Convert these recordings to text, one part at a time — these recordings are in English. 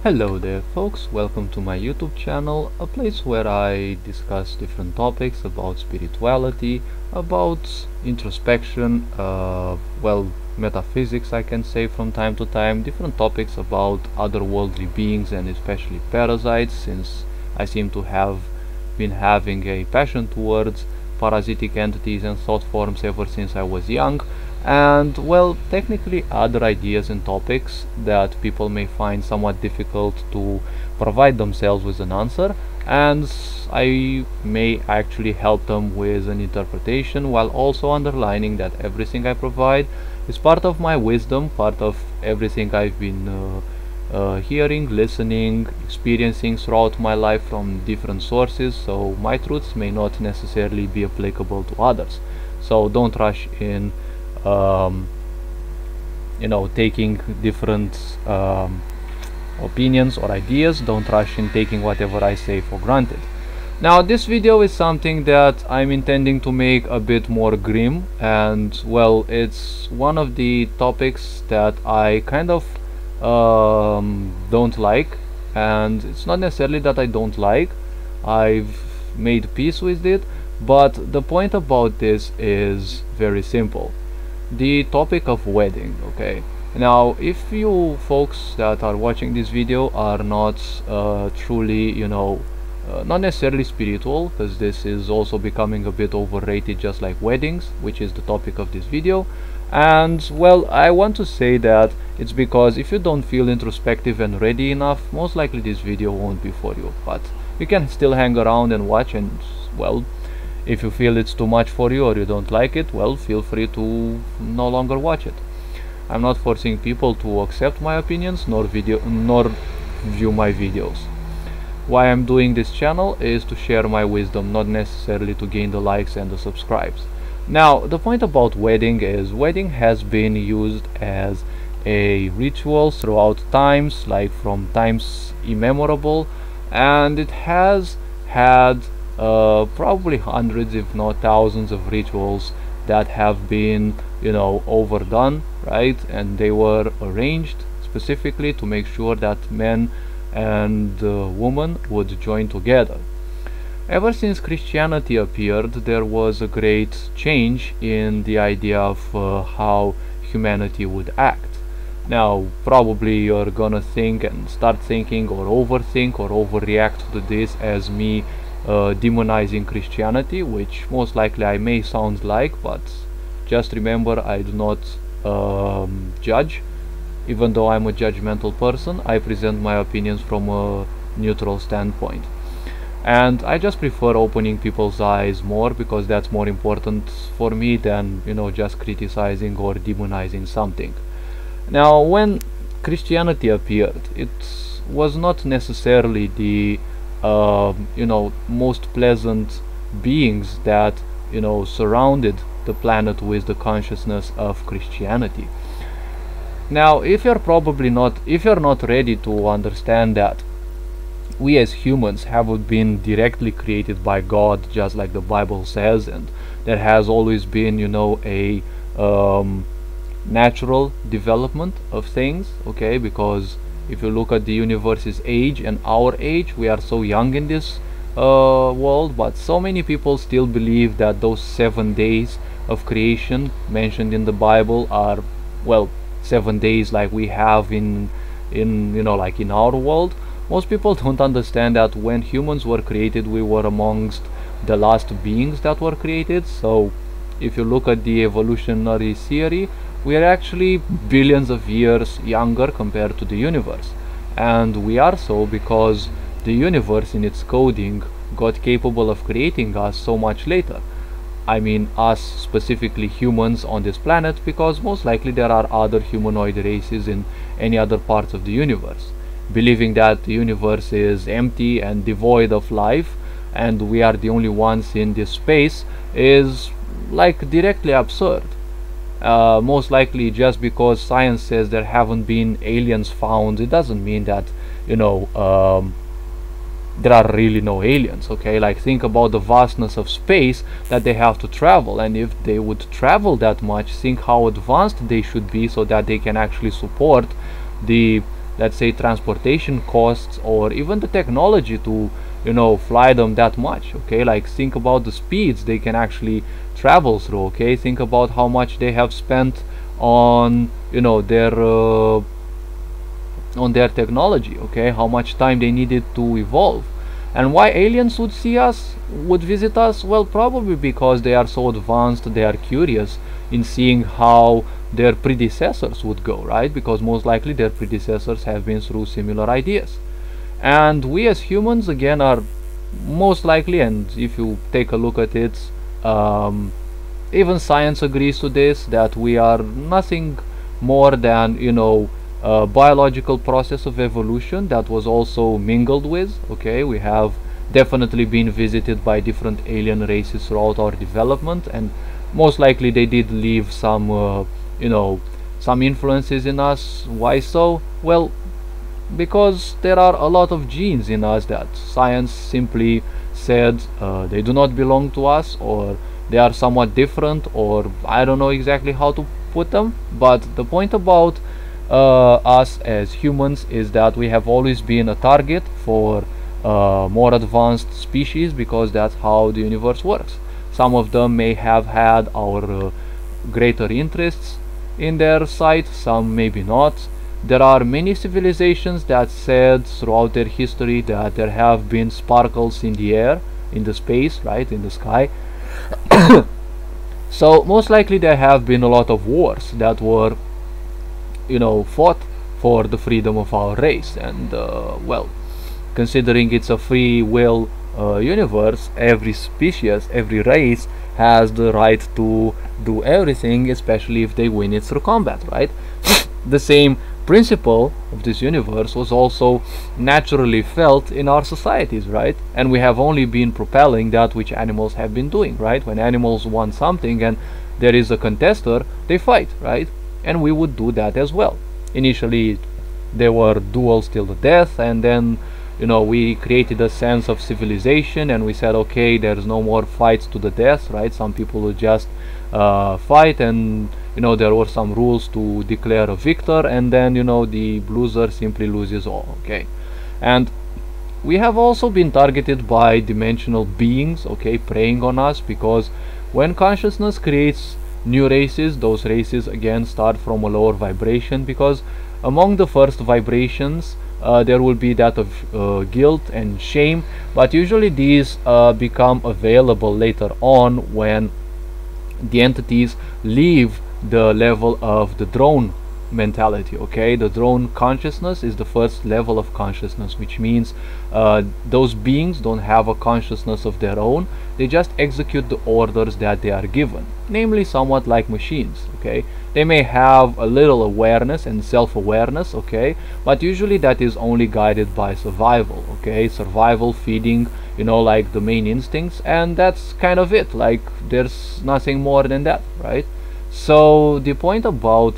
Hello there folks, welcome to my YouTube channel, a place where I discuss different topics about spirituality, about introspection, metaphysics I can say from time to time, different topics about otherworldly beings and especially parasites, since I seem to have been having a passion towards parasitic entities and thought forms ever since I was young, and technically other ideas and topics that people may find somewhat difficult to provide themselves with an answer, and I may actually help them with an interpretation, while also underlining that everything I provide is part of my wisdom, part of everything I've been hearing, listening, experiencing throughout my life from different sources, so my truths may not necessarily be applicable to others. So don't rush in taking different opinions or ideas. Don't rush in taking whatever I say for granted. Now this video is something that I'm intending to make a bit more grim, and it's one of the topics that I kind of don't like, and it's not necessarily that I don't like, I've made peace with it, but the point about this is very simple. The topic of wedding. Okay, now if you folks that are watching this video are not truly not necessarily spiritual, because this is also becoming a bit overrated, just like weddings, which is the topic of this video. And I want to say that it's because if you don't feel introspective and ready enough, most likely this video won't be for you, but you can still hang around and watch, and if you feel it's too much for you or you don't like it, feel free to no longer watch it. I'm not forcing people to accept my opinions nor view my videos. Why I'm doing this channel is to share my wisdom, not necessarily to gain the likes and the subscribes. Now the point about wedding is wedding has been used as a ritual throughout times, like from times immemorable, and it has had probably hundreds if not thousands of rituals that have been overdone, right? And they were arranged specifically to make sure that men and women would join together. Ever since Christianity appeared, there was a great change in the idea of how humanity would act. Now probably you're gonna think and start thinking or overthink or overreact to this as me demonizing Christianity, which most likely I may sound like, but just remember, I do not judge. Even though I'm a judgmental person, I present my opinions from a neutral standpoint, and I just prefer opening people's eyes more, because that's more important for me than just criticizing or demonizing something. Now when Christianity appeared, it was not necessarily the most pleasant beings that surrounded the planet with the consciousness of Christianity. Now if you're not ready to understand that we as humans haven't been directly created by God, just like the Bible says, and there has always been a natural development of things, okay? Because if you look at the universe's age and our age, we are so young in this world, but so many people still believe that those 7 days of creation mentioned in the Bible are 7 days like we have in like in our world. Most people don't understand that when humans were created, we were amongst the last beings that were created. So if you look at the evolutionary theory, we are actually billions of years younger compared to the universe, and we are so because the universe in its coding got capable of creating us so much later. I mean us, specifically humans on this planet, because most likely there are other humanoid races in any other parts of the universe. Believing that the universe is empty and devoid of life and we are the only ones in this space is directly absurd. Most likely just because science says there haven't been aliens found, it doesn't mean that there are really no aliens, okay? Think about the vastness of space that they have to travel, and if they would travel that much, think how advanced they should be so that they can actually support the let's say, transportation costs or even the technology to, fly them that much. Okay, like think about the speeds they can actually travel through. Okay, think about how much they have spent on, on their technology. Okay, how much time they needed to evolve. And why aliens would see us, would visit us? Well, probably because they are so advanced, they are curious in seeing how their predecessors would go, right? Because most likely their predecessors have been through similar ideas. And we as humans, again, are most likely, and if you take a look at it, even science agrees to this, that we are nothing more than, a biological process of evolution that was also mingled with. Okay, we have definitely been visited by different alien races throughout our development, and most likely they did leave some some influences in us. Why so? Well, because there are a lot of genes in us that science simply said they do not belong to us, or they are somewhat different, or I don't know exactly how to put them. But the point about us as humans is that we have always been a target for more advanced species, because that's how the universe works. Some of them may have had our greater interests in their sight, some maybe not. There are many civilizations that said throughout their history that there have been sparkles in the air, in the space, right, in the sky. So most likely there have been a lot of wars that were fought for the freedom of our race. And well, considering it's a free will universe, every species, every race has the right to do everything, especially if they win it through combat, right? The same principle of this universe was also naturally felt in our societies, right? And we have only been propelling that which animals have been doing, right? When animals want something and there is a contester, they fight, right? And we would do that as well. Initially there were duels till the death, and then we created a sense of civilization, and we said, okay, there's no more fights to the death, right? Some people would just fight, and there were some rules to declare a victor, and then the loser simply loses all. Okay, and we have also been targeted by dimensional beings, okay, preying on us, because when consciousness creates new races, those races again start from a lower vibration, because among the first vibrations there will be that of guilt and shame, but usually these become available later on when the entities leave the level of the drone mentality. Okay, the drone consciousness is the first level of consciousness, which means those beings don't have a consciousness of their own. They just execute the orders that they are given, namely somewhat like machines. Okay, they may have a little awareness and self-awareness, okay, but usually that is only guided by survival. Okay, survival, feeding, like the main instincts, and that's kind of it. Like there's nothing more than that, right? So the point about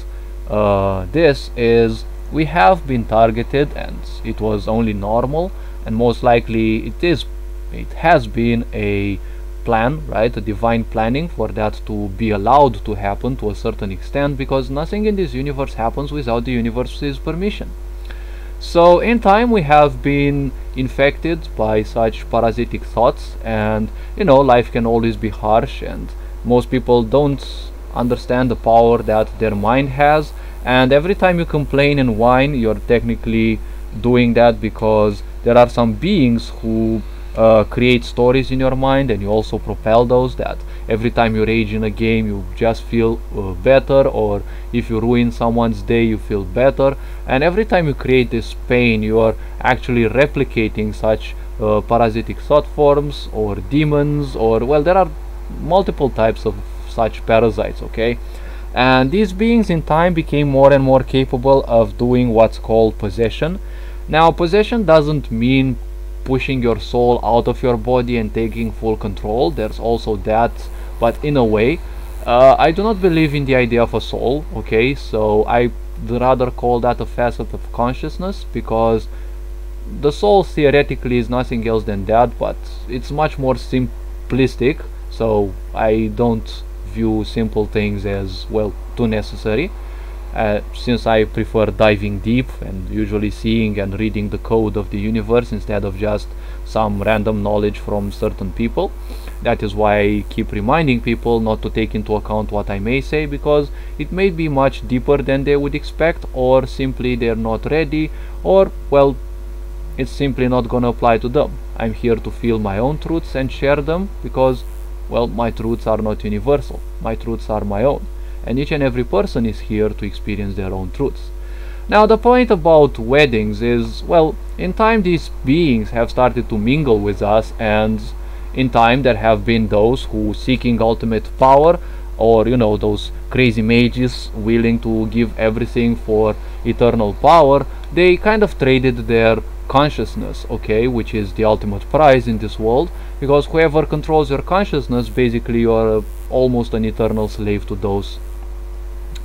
this is we have been targeted, and it was only normal, and most likely it has been a plan, right, a divine planning for that to be allowed to happen to a certain extent, because nothing in this universe happens without the universe's permission. So in time we have been infected by such parasitic thoughts, and life can always be harsh, and most people don't understand the power that their mind has. And every time you complain and whine, you're technically doing that because there are some beings who create stories in your mind, and you also propel those, that every time you rage in a game you just feel better, or if you ruin someone's day you feel better, and every time you create this pain you are actually replicating such parasitic thought forms or demons, or well, there are multiple types of such parasites. Okay, and these beings in time became more and more capable of doing what's called possession. Now possession doesn't mean pushing your soul out of your body and taking full control. There's also that, but in a way I do not believe in the idea of a soul. Okay, so I would rather call that a facet of consciousness, because the soul theoretically is nothing else than that, but it's much more simplistic, so I don't view simple things as well too necessary. since I prefer diving deep and usually seeing and reading the code of the universe instead of just some random knowledge from certain people. That is why I keep reminding people not to take into account what I may say, because it may be much deeper than they would expect, or simply they're not ready, or well, it's simply not gonna apply to them. I'm here to feel my own truths and share them, because well, my truths are not universal. My truths are my own, and each and every person is here to experience their own truths. Now the point about weddings is, well, in time these beings have started to mingle with us, and in time there have been those who, seeking ultimate power, or you know, those crazy mages willing to give everything for eternal power, they kind of traded their consciousness, okay, which is the ultimate prize in this world, because whoever controls your consciousness, basically you are almost an eternal slave to those,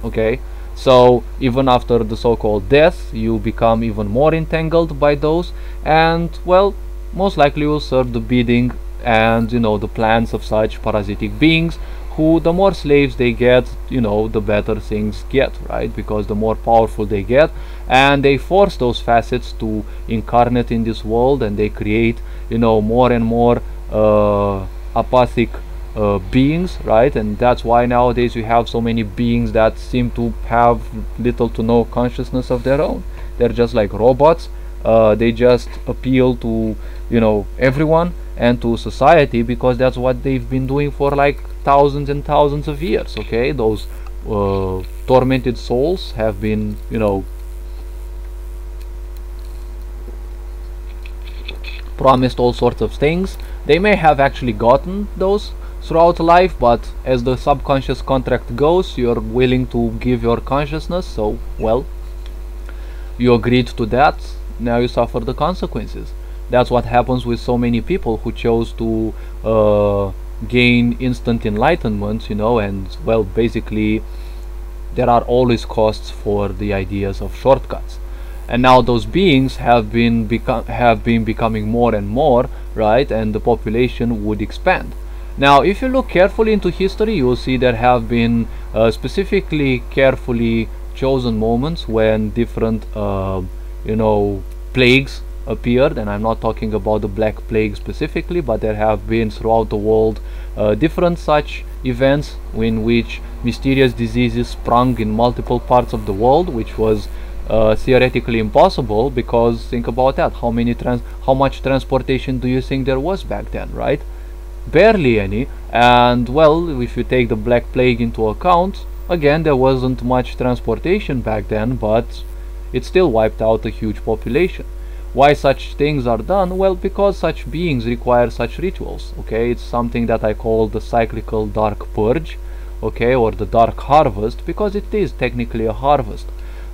okay. So even after the so-called death, you become even more entangled by those, and well, most likely will serve the bidding and you know, the plans of such parasitic beings, who, the more slaves they get, you know, the better things get, right? Because the more powerful they get, and they force those facets to incarnate in this world, and they create, you know, more and more apathic beings, right? And that's why nowadays you have so many beings that seem to have little to no consciousness of their own. They're just like robots. They just appeal to, you know, everyone and to society, because that's what they've been doing for like thousands and thousands of years, okay. Those tormented souls have been, you know, promised all sorts of things. They may have actually gotten those throughout life, but as the subconscious contract goes, you're willing to give your consciousness, so well, you agreed to that, now you suffer the consequences. That's what happens with so many people who chose to gain instant enlightenment, you know, and well, basically there are always costs for the ideas of shortcuts. And now those beings have been becoming more and more, right, and the population would expand. Now if you look carefully into history, you will see there have been specifically carefully chosen moments when different you know, plagues appeared, and I'm not talking about the Black Plague specifically, but there have been throughout the world different such events in which mysterious diseases sprung in multiple parts of the world, which was theoretically impossible, because think about that, how much transportation do you think there was back then, right? Barely any. And well, if you take the Black Plague into account, again, there wasn't much transportation back then, but it still wiped out a huge population. Why such things are done? Well, because such beings require such rituals, okay. It's something that I call the cyclical dark purge, okay, or the dark harvest, because it is technically a harvest.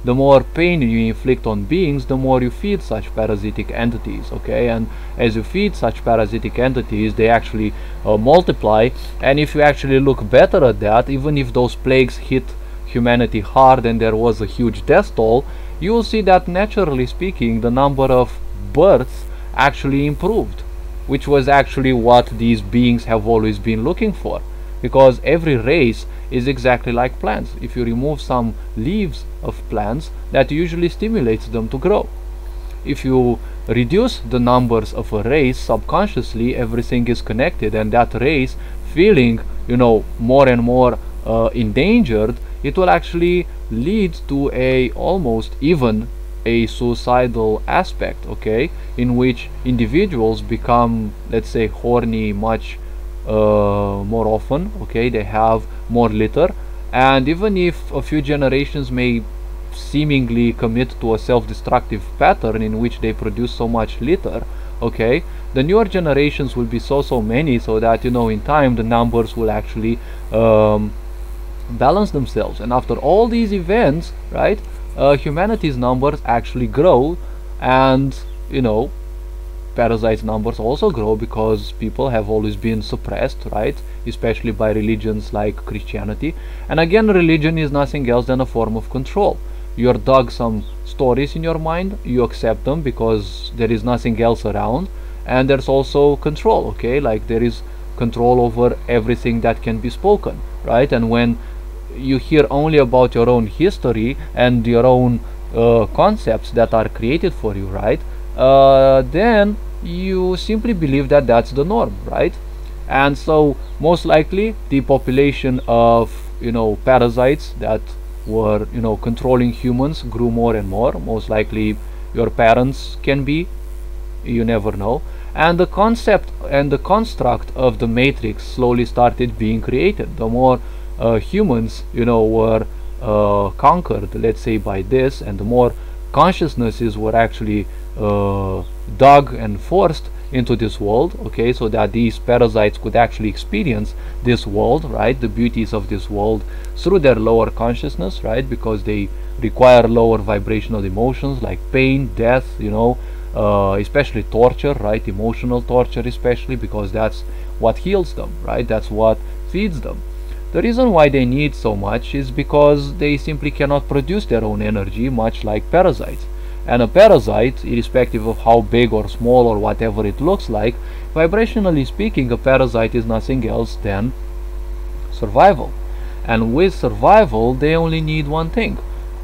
The more pain you inflict on beings, the more you feed such parasitic entities, okay. And as you feed such parasitic entities, they actually multiply, and if you actually look better at that, even if those plagues hit humanity hard and there was a huge death toll, you will see that naturally speaking the number of births actually improved, which was actually what these beings have always been looking for, because every race is exactly like plants. If you remove some leaves of plants, that usually stimulates them to grow. If you reduce the numbers of a race, subconsciously everything is connected, and that race feeling, you know, more and more endangered, it will actually lead to a almost even a suicidal aspect, okay, in which individuals become, let's say, horny much more often, okay. They have more litter, and even if a few generations may seemingly commit to a self-destructive pattern in which they produce so much litter, okay, the newer generations will be so many, so that, you know, in time the numbers will actually balance themselves. And after all these events, right, humanity's numbers actually grow, and you know, parasites numbers also grow, because people have always been suppressed, right, especially by religions like Christianity. And again, religion is nothing else than a form of control. You're dug some stories in your mind, you accept them because there is nothing else around, and there's also control, okay, like there is control over everything that can be spoken, right? And when you hear only about your own history and your own concepts that are created for you, right? Then you simply believe that that's the norm, right? And so most likely the population of parasites that were controlling humans grew more and more. Most likely your parents can be, you never know. And the concept and the construct of the matrix slowly started being created. The more humans were conquered, let's say, by this, and the more consciousnesses were actually dug and forced into this world, okay, so that these parasites could actually experience this world, right, the beauties of this world through their lower consciousness, right, because they require lower vibrational emotions like pain, death, especially torture, right, emotional torture especially, because that's what heals them, right, that's what feeds them. The reason why they need so much is because they simply cannot produce their own energy, much like parasites. And a parasite, irrespective of how big or small or whatever it looks like, vibrationally speaking, a parasite is nothing else than survival. And with survival, they only need one thing: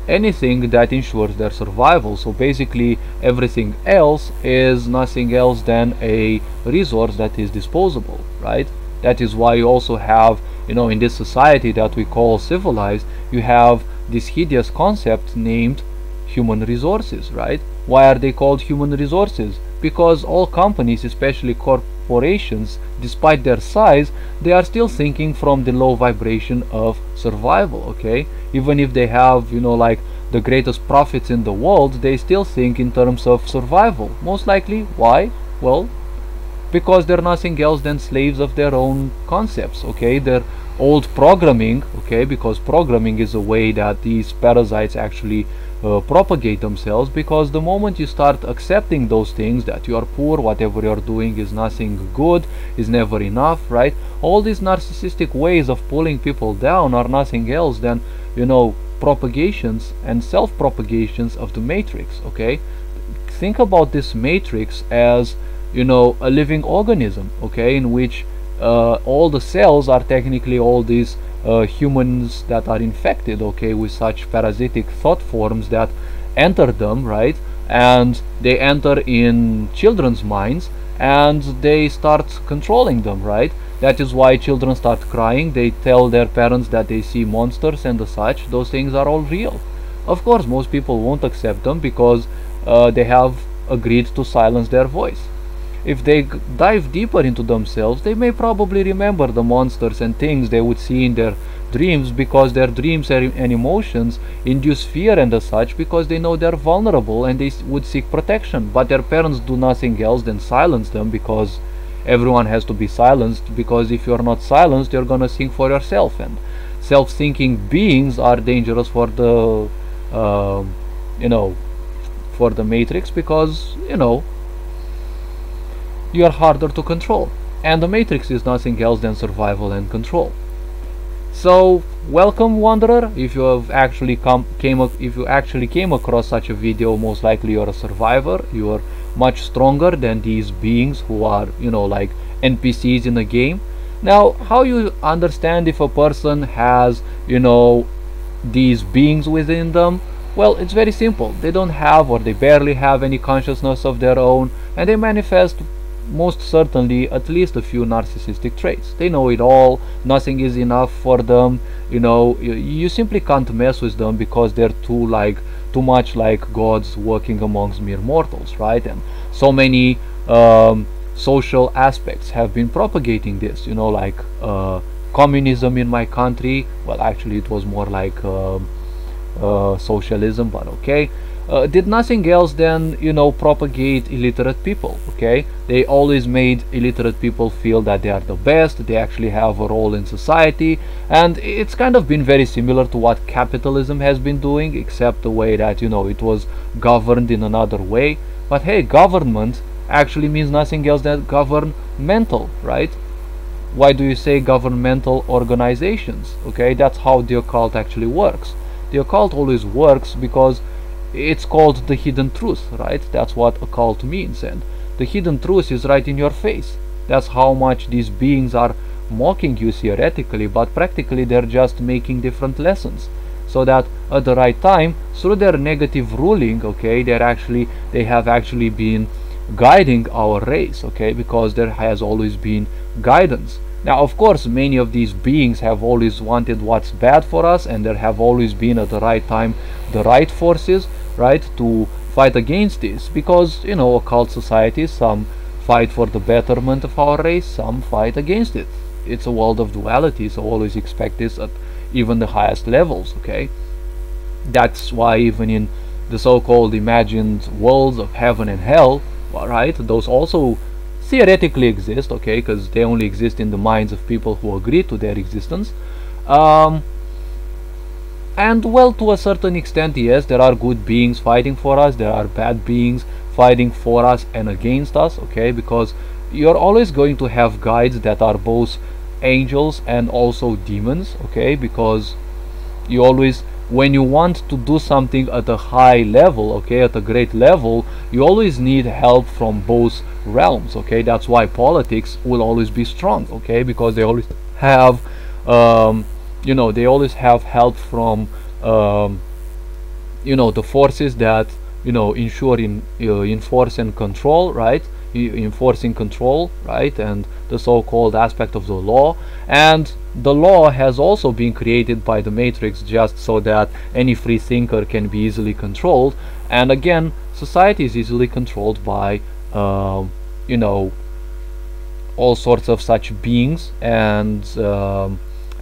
anything that ensures their survival. So basically everything else is nothing else than a resource that is disposable, right? That is why you also have, in this society that we call civilized, you have this hideous concept named human resources, right? Why are they called human resources? Because all companies, especially corporations, despite their size, they are still thinking from the low vibration of survival, okay? Even if they have, like the greatest profits in the world, they still think in terms of survival. Most likely. Why? Well, because they're nothing else than slaves of their own concepts, okay? Their old programming, okay? Because programming is a way that these parasites actually propagate themselves, because the moment you start accepting those things, that you are poor, whatever you're doing is nothing good, is never enough, right? All these narcissistic ways of pulling people down are nothing else than, propagations and self-propagations of the matrix, okay? Think about this matrix as, a living organism, okay, in which all the cells are technically all these humans that are infected, okay, with such parasitic thought forms that enter them, right? And they enter in children's minds and they start controlling them, right? That is why children start crying. They tell their parents that they see monsters and such. Those things are all real. Of course, most people won't accept them because they have agreed to silence their voice. If they dive deeper into themselves, they may probably remember the monsters and things they would see in their dreams, because their dreams and emotions induce fear and such, because they know they're vulnerable and they would seek protection. But their parents do nothing else than silence them, because everyone has to be silenced, because if you're not silenced, you're gonna think for yourself, and self-thinking beings are dangerous for the for the matrix, because you are harder to control, and the matrix is nothing else than survival and control. So welcome, wanderer. If you have actually came across such a video, most likely you're a survivor. You are much stronger than these beings who are like NPCs in a game. Now, how you understand if a person has these beings within them? Well, it's very simple. They don't have, or they barely have, any consciousness of their own, and they manifest most certainly at least a few narcissistic traits. They know it all. Nothing is enough for them. You simply can't mess with them, because they're too much like gods working amongst mere mortals, right? And so many social aspects have been propagating this, like communism in my country. Well, actually it was more like socialism, but okay. Did nothing else than propagate illiterate people, okay? They always made illiterate people feel that they are the best, they actually have a role in society, and it's kind of been very similar to what capitalism has been doing, except the way that it was governed in another way. But hey, government actually means nothing else than governmental, right? Why do you say governmental organizations? Okay, that's how the occult actually works. The occult always works because it's called the hidden truth, right? That's what occult means, and the hidden truth is right in your face. That's how much these beings are mocking you theoretically, but practically they're just making different lessons, so that at the right time, through their negative ruling, okay, they have actually been guiding our race, okay, because there has always been guidance. Now, of course, many of these beings have always wanted what's bad for us, and there have always been at the right time the right forces, right, to fight against this, because, you know, occult societies, some fight for the betterment of our race, some fight against it. It's a world of duality, so always expect this at even the highest levels, okay? That's why even in the so-called imagined worlds of heaven and hell, right, those also theoretically exist, okay, because they only exist in the minds of people who agree to their existence. And well, to a certain extent, yes, there are good beings fighting for us, there are bad beings fighting for us and against us, okay, because you're always going to have guides that are both angels and also demons, okay, because you always, when you want to do something at a high level, okay, at a great level, you always need help from both realms, okay. That's why politics will always be strong, okay, because they always have you know, they always have help from you know, the forces that, you know, ensure enforce and control, right, enforcing control, right, and the so-called aspect of the law. And the law has also been created by the Matrix just so that any free thinker can be easily controlled. And again, society is easily controlled by you know, all sorts of such beings. And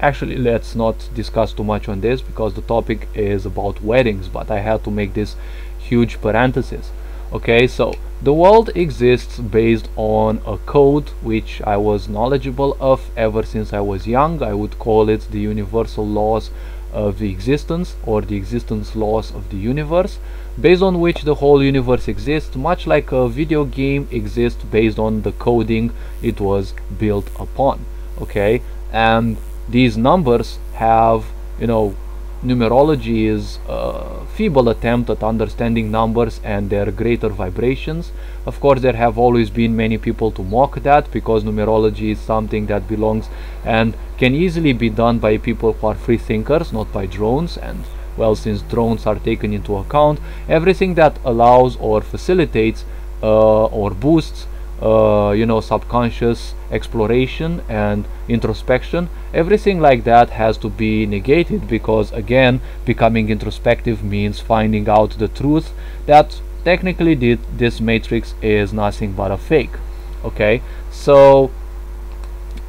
actually, let's not discuss too much on this because the topic is about weddings, but I had to make this huge parenthesis. Okay, so the world exists based on a code which I was knowledgeable of ever since I was young. I would call it the universal laws of the existence, or the existence laws of the universe, based on which the whole universe exists, much like a video game exists based on the coding it was built upon. Okay, and these numbers have, you know, numerology is a feeble attempt at understanding numbers and their greater vibrations. Of course, there have always been many people to mock that, because numerology is something that belongs and can easily be done by people who are free thinkers, not by drones. And well, since drones are taken into account, everything that allows or facilitates or boosts you know, subconscious exploration and introspection, everything like that has to be negated, because again, becoming introspective means finding out the truth that technically this matrix is nothing but a fake. Okay, so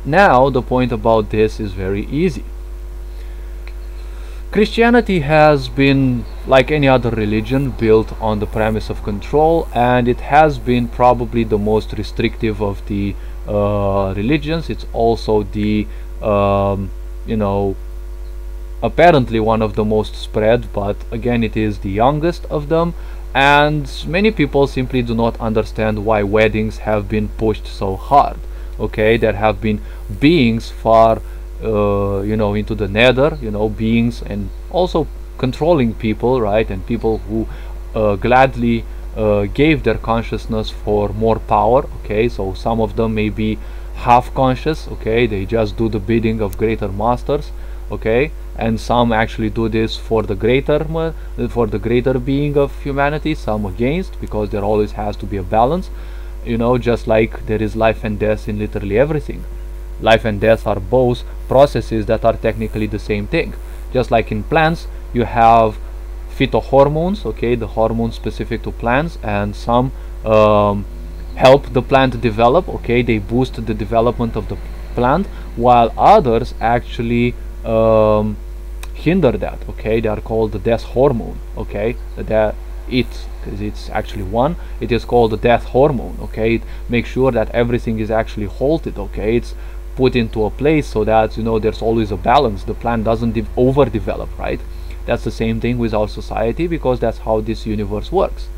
now the point about this is very easy. Christianity has been, like any other religion, built on the premise of control, and it has been probably the most restrictive of the religions. It's also the you know, apparently one of the most spread, but again, it is the youngest of them. And many people simply do not understand why weddings have been pushed so hard. Okay, there have been beings far you know, into the nether, you know, beings and also controlling people, right, and people who gladly gave their consciousness for more power. Okay, so some of them may be half conscious, okay, they just do the bidding of greater masters, okay, and some actually do this for the greater being of humanity, some against, because there always has to be a balance, you know, just like there is life and death in literally everything. Life and death are both processes that are technically the same thing. Just like in plants, you have phytohormones, okay, the hormones specific to plants, and some help the plant develop, okay, they boost the development of the plant, while others actually hinder that, okay, they are called the death hormone, okay, because it's actually one, it is called the death hormone, okay, it makes sure that everything is actually halted, okay, it's put into a place so that, you know, there's always a balance, the plant doesn't overdevelop, right? That's the same thing with our society, because that's how this universe works.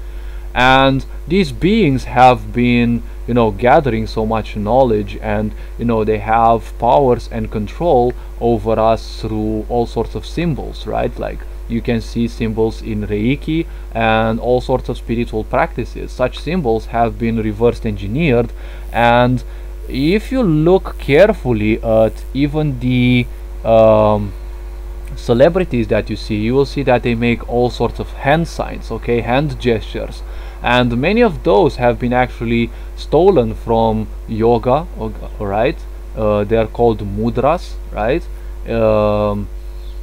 And these beings have been, you know, gathering so much knowledge, and, you know, they have powers and control over us through all sorts of symbols, right? Like you can see symbols in Reiki and all sorts of spiritual practices. Such symbols have been reverse engineered, and if you look carefully at even the um, celebrities that you see, you will see that they make all sorts of hand signs, okay, hand gestures, and many of those have been actually stolen from yoga, right? They are called mudras, right?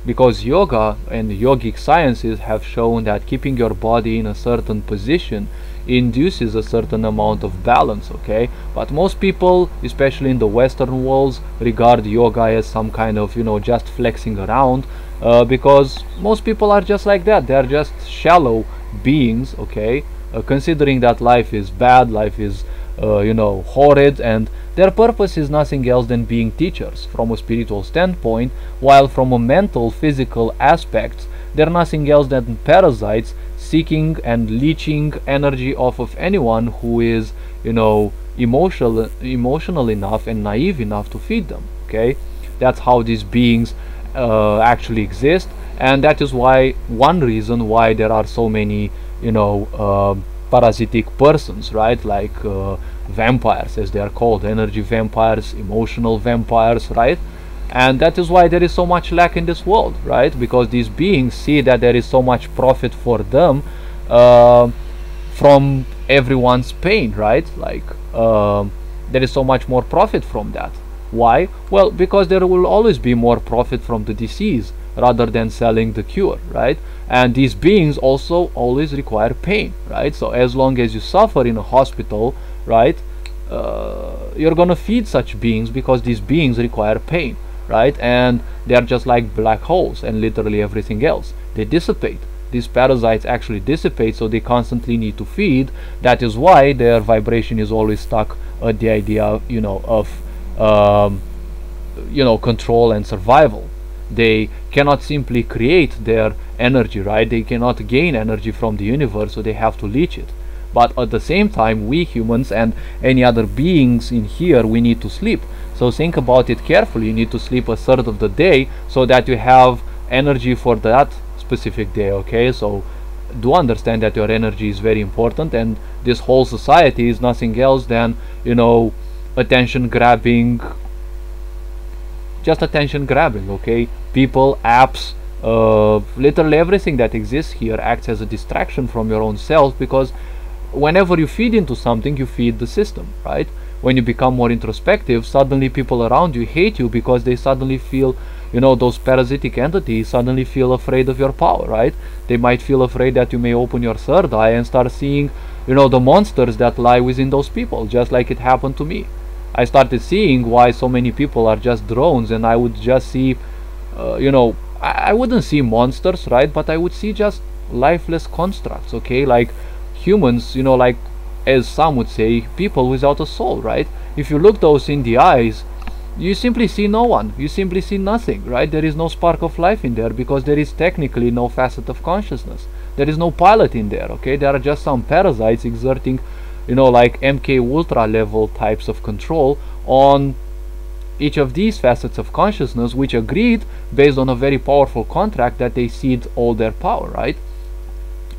Because yoga and yogic sciences have shown that keeping your body in a certain position induces a certain amount of balance, okay? But most people, especially in the Western worlds, regard yoga as some kind of, just flexing around, because most people are just like that. They are just shallow beings, okay? Considering that life is bad, life is horrid, and their purpose is nothing else than being teachers from a spiritual standpoint, while from a mental, physical aspect, they're nothing else than parasites seeking and leeching energy off of anyone who is, emotional enough and naive enough to feed them, okay? That's how these beings actually exist, and that is why one reason why there are so many, parasitic persons, right? Like vampires, as they are called, energy vampires, emotional vampires, right? And that is why there is so much lack in this world, right? Because these beings see that there is so much profit for them from everyone's pain, right? Like there is so much more profit from that. Why? Well, because there will always be more profit from the disease rather than selling the cure, right? And these beings also always require pain, right? So as long as you suffer in a hospital, right, you're gonna feed such beings because these beings require pain, right? And they are just like black holes and literally everything else. They dissipate. These parasites actually dissipate, so they constantly need to feed. That is why their vibration is always stuck at the idea, of control and survival. They cannot simply create their energy, right? They cannot gain energy from the universe, so they have to leech it. But at the same time, we humans and any other beings in here, we need to sleep. So think about it carefully. You need to sleep a third of the day so that you have energy for that specific day, okay? So do understand that your energy is very important, and this whole society is nothing else than, attention grabbing, just attention grabbing, okay? People, apps, literally everything that exists here acts as a distraction from your own self, because whenever you feed into something, you feed the system, right? When you become more introspective, suddenly people around you hate you because they suddenly feel, those parasitic entities suddenly feel afraid of your power, right? They might feel afraid that you may open your third eye and start seeing, the monsters that lie within those people, just like it happened to me. I started seeing why so many people are just drones, and I would just see, I wouldn't see monsters, right? But I would see just lifeless constructs, okay? Like humans, like, as some would say, people without a soul, right? If you look those in the eyes, you simply see no one. You simply see nothing, right? There is no spark of life in there because there is technically no facet of consciousness. There is no pilot in there, okay? There are just some parasites exerting, like MK Ultra level types of control on each of these facets of consciousness, which agreed based on a very powerful contract that they cede all their power, right?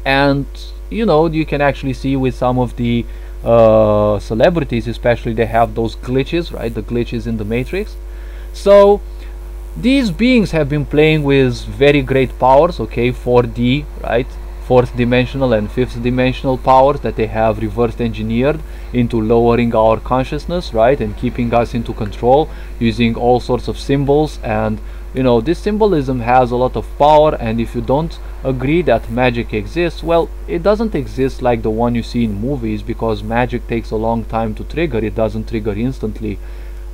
And you can actually see with some of the celebrities, especially, they have those glitches, right? The glitches in the matrix. So these beings have been playing with very great powers, okay? 4D, right? Fourth dimensional and fifth dimensional powers that they have reverse engineered into lowering our consciousness, right? And keeping us into control using all sorts of symbols. And this symbolism has a lot of power, and if you don't agree that magic exists, well, it doesn't exist like the one you see in movies, because magic takes a long time to trigger. It doesn't trigger instantly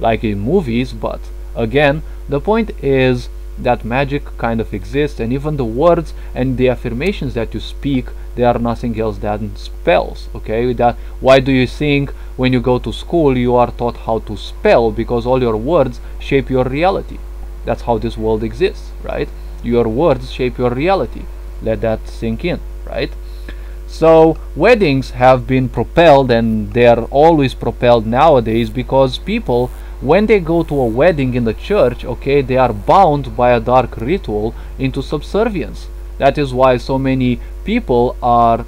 like in movies. But again, the point is that magic kind of exists, and even the words and the affirmations that you speak, they are nothing else than spells, okay? Why do you think when you go to school you are taught how to spell? Because all your words shape your reality. That's how this world exists, right? Your words shape your reality. Let that sink in, right? So weddings have been propelled, and they are always propelled nowadays, because people, when they go to a wedding in the church, okay, they are bound by a dark ritual into subservience. That is why so many people are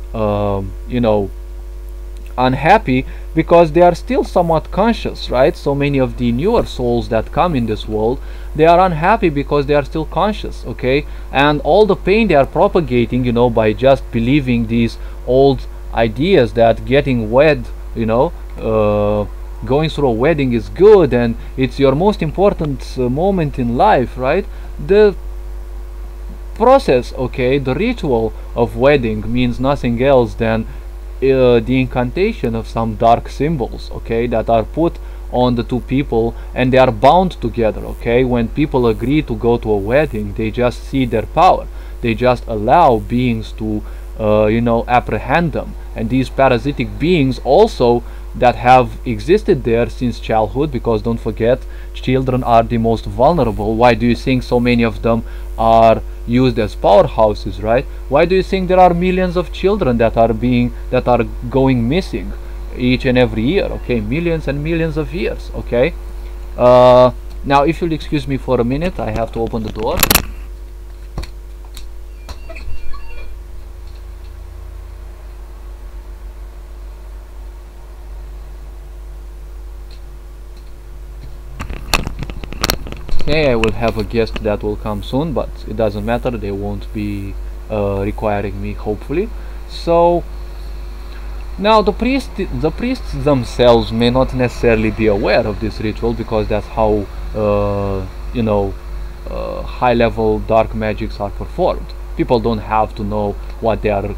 unhappy, because they are still somewhat conscious, right? So many of the newer souls that come in this world, they are unhappy because they are still conscious, okay? And all the pain they are propagating, you know, by just believing these old ideas that getting wed, you know, going through a wedding is good and it's your most important moment in life, right? The process, okay, the ritual of wedding means nothing else than the incantation of some dark symbols, okay, that are put on the two people and they are bound together, okay? When people agree to go to a wedding, they just see their power. They just allow beings to you know, apprehend them. And these parasitic beings also that have existed there since childhood, because don't forget, children are the most vulnerable. Why do you think so many of them are used as powerhouses, right? Why do you think there are millions of children that are going missing each and every year, okay? Millions and millions of years, okay? Now if you'll excuse me for a minute, I have to open the door. Okay, I will have a guest that will come soon, but it doesn't matter, they won't be requiring me, hopefully. So now the priests themselves may not necessarily be aware of this ritual, because that's how you know, high level dark magics are performed. People don't have to know what they are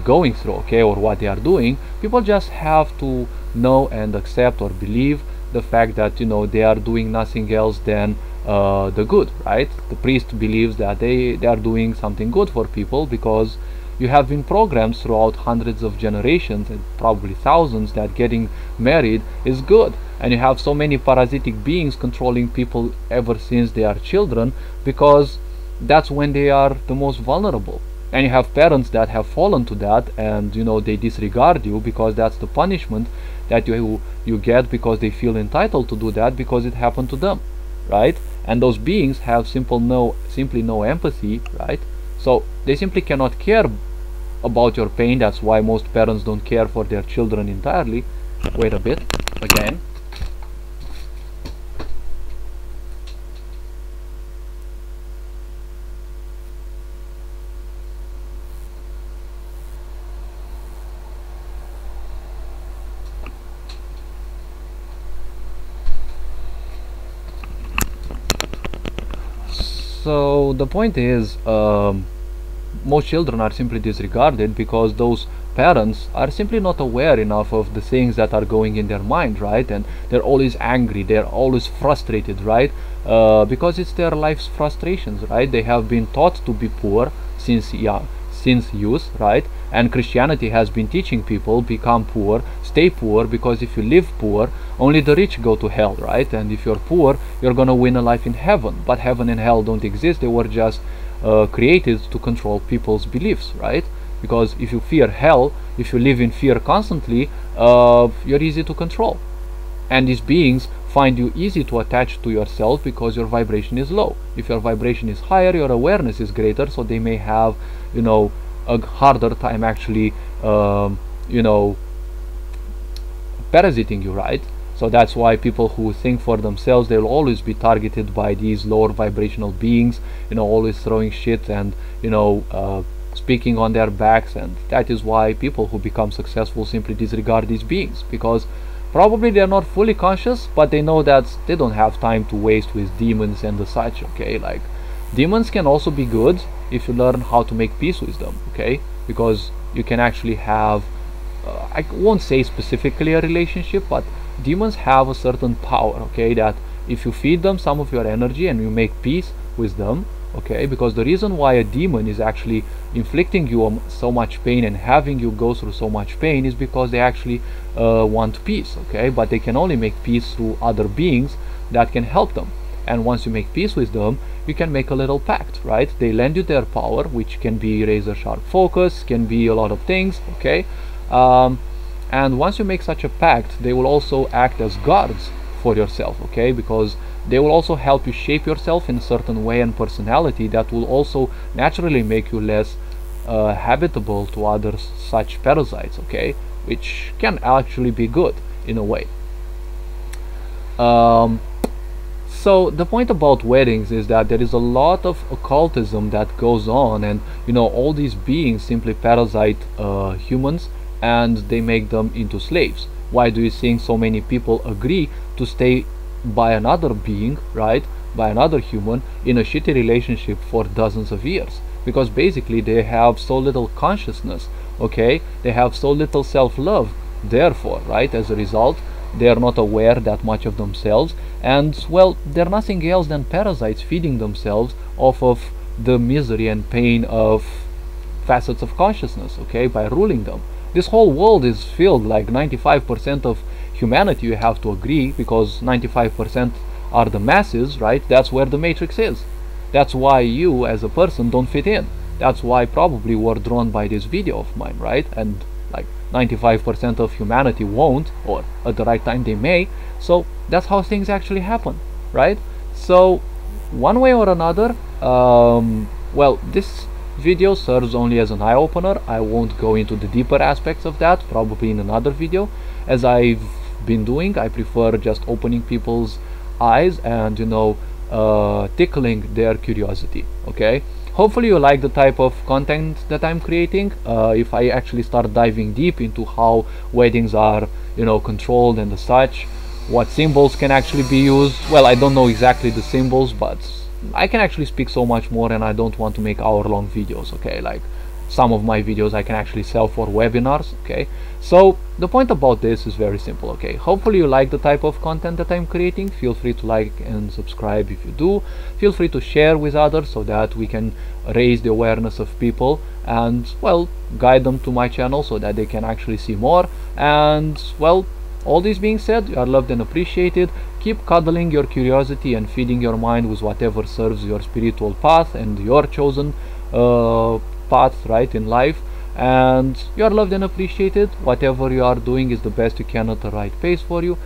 going through, okay, or what they are doing. People just have to know and accept or believe the fact that, you know, they are doing nothing else than the good, right? The priest believes that they are doing something good for people, because you have been programmed throughout hundreds of generations and probably thousands that getting married is good, and you have so many parasitic beings controlling people ever since they are children, because that's when they are the most vulnerable. And you have parents that have fallen to that, and, you know, they disregard you because that's the punishment that you get, because they feel entitled to do that because it happened to them, right? And those beings have simply no empathy, right? So they simply cannot care about your pain. That's why most parents don't care for their children entirely. Wait a bit, again. So the point is, most children are simply disregarded because those parents are simply not aware enough of the things that are going in their mind, right? And they're always angry, they're always frustrated, right? Because it's their life's frustrations, right? They have been taught to be poor since youth, right? And Christianity has been teaching people, become poor, stay poor, because if you live poor, only the rich go to hell, right? And if you're poor, you're gonna win a life in heaven. But heaven and hell don't exist. They were just created to control people's beliefs, right? Because if you fear hell, if you live in fear constantly, you're easy to control. And these beings find you easy to attach to yourself because your vibration is low. If your vibration is higher, your awareness is greater, so they may have, you know, a harder time actually you know, parasiting you, right? So that's why people who think for themselves, they'll always be targeted by these lower vibrational beings, you know, always throwing shit and, you know, speaking on their backs. And that is why people who become successful simply disregard these beings, because probably they're not fully conscious, but they know that they don't have time to waste with demons and the such, okay? Like, demons can also be good if you learn how to make peace with them, okay? Because you can actually have, I won't say specifically a relationship, but demons have a certain power, okay? That if you feed them some of your energy and you make peace with them, okay? Because the reason why a demon is actually inflicting you so much pain and having you go through so much pain is because they actually want peace, okay? But they can only make peace through other beings that can help them. And once you make peace with them, you can make a little pact, right? They lend you their power, which can be razor sharp focus, can be a lot of things, okay? And once you make such a pact, they will also act as guards for yourself, okay? Because they will also help you shape yourself in a certain way and personality that will also naturally make you less habitable to other such parasites, okay? which can actually be good in a way. So the point about weddings is that there is a lot of occultism that goes on, and all these beings simply parasite humans, and they make them into slaves. Why do you think so many people agree to stay by another being, right, by another human, in a shitty relationship for dozens of years? Because basically they have so little consciousness, okay, they have so little self-love, therefore, right, as a result they are not aware that much of themselves, and well, they're nothing else than parasites feeding themselves off of the misery and pain of facets of consciousness, okay, by ruling them. This whole world is filled, like 95% of humanity, you have to agree, because 95% are the masses, right? That's where the matrix is. That's why you as a person don't fit in. That's why probably were drawn by this video of mine, right? And like 95% of humanity won't, or at the right time they may. So that's how things actually happen, right? So one way or another, well, this video serves only as an eye-opener. I won't go into the deeper aspects of that, probably in another video. As I've been doing, I prefer just opening people's eyes and tickling their curiosity, okay? Hopefully you like the type of content that I'm creating. If I actually start diving deep into how weddings are controlled and such, what symbols can actually be used, well, I don't know exactly the symbols, but I can actually speak so much more, and I don't want to make hour-long videos, okay? Like some of my videos I can actually sell for webinars, okay? So the point about this is very simple, okay? Hopefully you like the type of content that I'm creating. Feel free to like and subscribe if you do. Feel free to share with others so that we can raise the awareness of people and, well, guide them to my channel so that they can actually see more. And, well, all this being said, you are loved and appreciated. Keep cuddling your curiosity and feeding your mind with whatever serves your spiritual path and your chosen path, right, in life. And you are loved and appreciated. Whatever you are doing is the best you can at the right pace for you.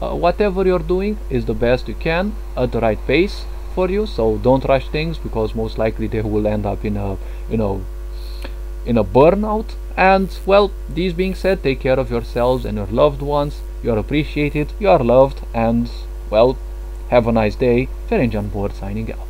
Whatever you're doing is the best you can at the right pace for you. So don't rush things, because most likely they will end up in a in a burnout. And, well, these being said, take care of yourselves and your loved ones. You are appreciated, you are loved, and, well, have a nice day. Ferenc on board signing out.